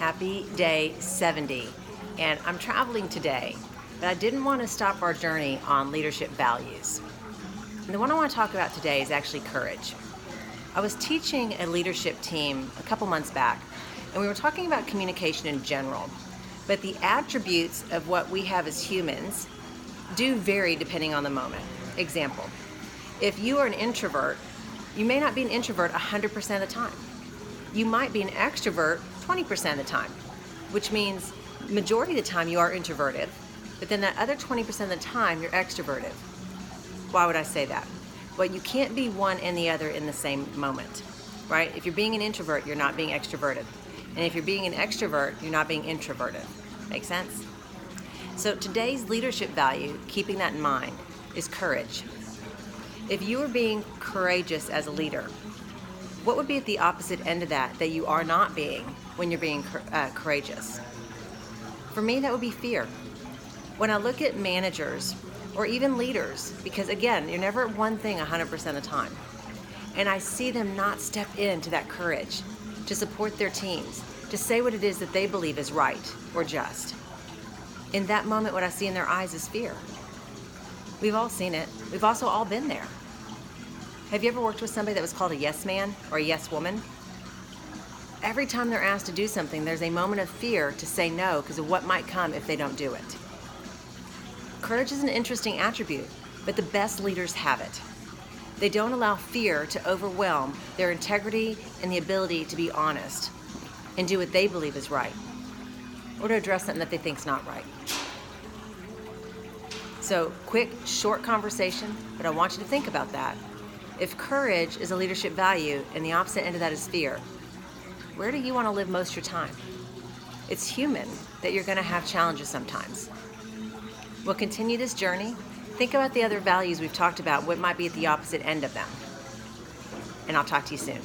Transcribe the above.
Happy day 70. And I'm traveling today, but I didn't want to stop our journey on leadership values. And the one I want to talk about today is actually courage. I was teaching a leadership team a couple months back, and we were talking about communication in general. But the attributes of what we have as humans do vary depending on the moment. Example, if you are an introvert, you may not be an introvert 100% of the time. You might be an extrovert 20% of the time, which means majority of the time you are introverted, but then that other 20% of the time you're extroverted. Why would I say that? Well, you can't be one and the other in the same moment, right? If you're being an introvert, you're not being extroverted. And if you're being an extrovert, you're not being introverted. Make sense? So today's leadership value, keeping that in mind, is courage. If you are being courageous as a leader, what would be at the opposite end of that you are not being when you're being courageous? For me, that would be fear. When I look at managers or even leaders, because again, you're never at one thing 100% of the time, and I see them not step into that courage to support their teams, to say what it is that they believe is right or just. In that moment, what I see in their eyes is fear. We've all seen it. We've also all been there. Have you ever worked with somebody that was called a yes man or a yes woman? Every time they're asked to do something, there's a moment of fear to say no because of what might come if they don't do it. Courage is an interesting attribute, but the best leaders have it. They don't allow fear to overwhelm their integrity and the ability to be honest and do what they believe is right, or to address something that they think is not right. So, quick, short conversation, but I want you to think about that. If courage is a leadership value and the opposite end of that is fear, where do you want to live most of your time? It's human that you're going to have challenges sometimes. We'll continue this journey. Think about the other values we've talked about, what might be at the opposite end of them. And I'll talk to you soon.